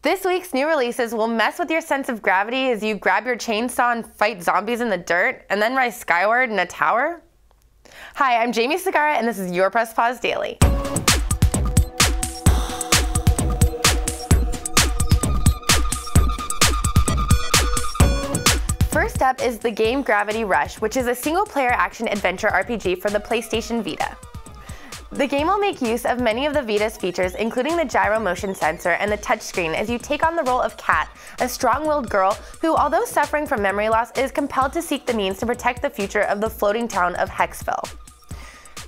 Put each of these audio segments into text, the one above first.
This week's new releases will mess with your sense of gravity as you grab your chainsaw and fight zombies in the dirt, and then rise skyward in a tower. Hi, I'm Jamie Segarra, and this is your Press Pause Daily. First up is the game Gravity Rush, which is a single-player action-adventure RPG for the PlayStation Vita. The game will make use of many of the Vita's features, including the gyro motion sensor and the touchscreen, as you take on the role of Kat, a strong-willed girl who, although suffering from memory loss, is compelled to seek the means to protect the future of the floating town of Hexville.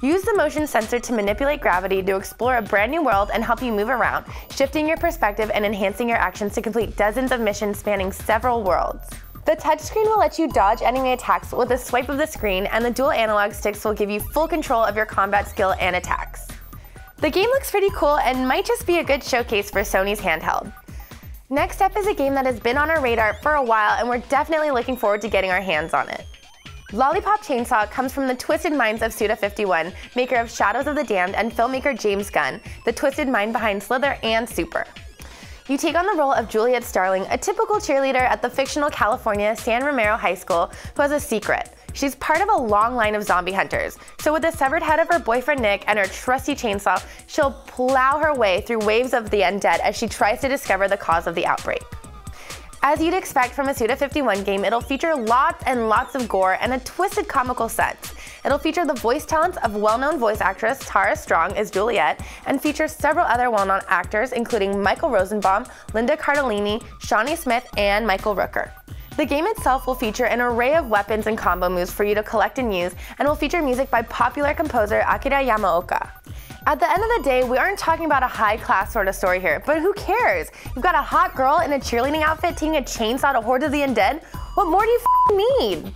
Use the motion sensor to manipulate gravity to explore a brand new world and help you move around, shifting your perspective and enhancing your actions to complete dozens of missions spanning several worlds. The touchscreen will let you dodge enemy attacks with a swipe of the screen, and the dual analog sticks will give you full control of your combat skill and attacks. The game looks pretty cool and might just be a good showcase for Sony's handheld. Next up is a game that has been on our radar for a while, and we're definitely looking forward to getting our hands on it. Lollipop Chainsaw comes from the twisted minds of Suda51, maker of Shadows of the Damned, and filmmaker James Gunn, the twisted mind behind Slither and Super. You take on the role of Juliet Starling, a typical cheerleader at the fictional California San Romero High School who has a secret. She's part of a long line of zombie hunters, so with the severed head of her boyfriend Nick and her trusty chainsaw, she'll plow her way through waves of the undead as she tries to discover the cause of the outbreak. As you'd expect from a Suda51 game, it'll feature lots and lots of gore and a twisted comical sense. It'll feature the voice talents of well-known voice actress Tara Strong as Juliet, and features several other well-known actors including Michael Rosenbaum, Linda Cardellini, Shawnee Smith, and Michael Rooker. The game itself will feature an array of weapons and combo moves for you to collect and use, and will feature music by popular composer Akira Yamaoka. At the end of the day, we aren't talking about a high-class sort of story here, but who cares? You've got a hot girl in a cheerleading outfit taking a chainsaw to hordes of the undead? What more do you need?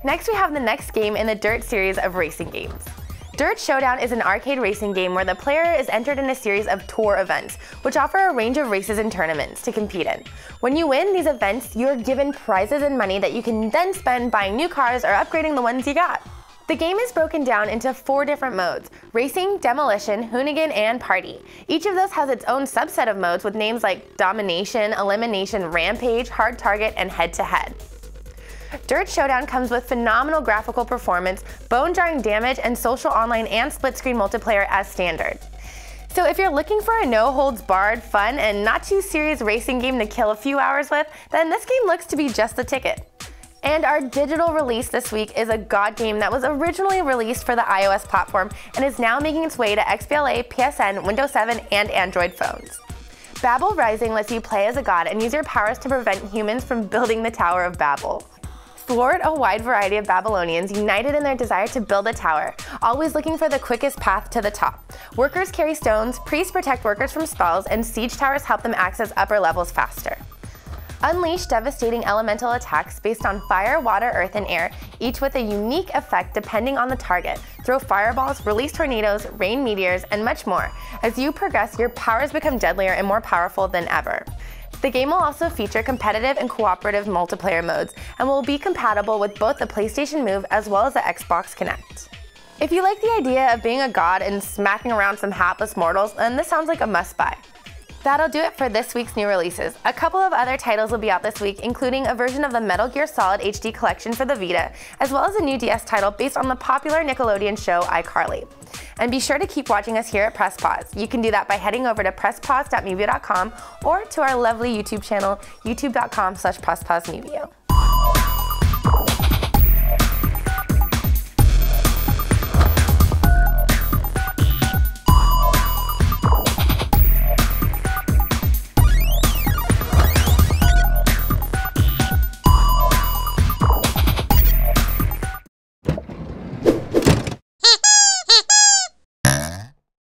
Next, we have the next game in the Dirt series of racing games. Dirt Showdown is an arcade racing game where the player is entered in a series of tour events, which offer a range of races and tournaments to compete in. When you win these events, you're given prizes and money that you can then spend buying new cars or upgrading the ones you got. The game is broken down into 4 different modes: Racing, Demolition, Hoonigan, and Party. Each of those has its own subset of modes with names like Domination, Elimination, Rampage, Hard Target, and Head-to-Head. Dirt Showdown comes with phenomenal graphical performance, bone-jarring damage, and social online and split-screen multiplayer as standard. So if you're looking for a no-holds-barred, fun, and not-too-serious racing game to kill a few hours with, then this game looks to be just the ticket. And our digital release this week is a God game that was originally released for the iOS platform and is now making its way to XBLA, PSN, Windows 7, and Android phones. Babel Rising lets you play as a god and use your powers to prevent humans from building the Tower of Babel. Thwart a wide variety of Babylonians united in their desire to build a tower, always looking for the quickest path to the top. Workers carry stones, priests protect workers from spells, and siege towers help them access upper levels faster. Unleash devastating elemental attacks based on fire, water, earth, and air, each with a unique effect depending on the target. Throw fireballs, release tornadoes, rain meteors, and much more. As you progress, your powers become deadlier and more powerful than ever. The game will also feature competitive and cooperative multiplayer modes, and will be compatible with both the PlayStation Move as well as the Xbox Kinect. If you like the idea of being a god and smacking around some hapless mortals, then this sounds like a must-buy. That'll do it for this week's new releases. A couple of other titles will be out this week, including a version of the Metal Gear Solid HD collection for the Vita, as well as a new DS title based on the popular Nickelodeon show iCarly. And be sure to keep watching us here at Press Pause. You can do that by heading over to presspause.mevio.com or to our lovely YouTube channel, youtube.com/presspausemevio.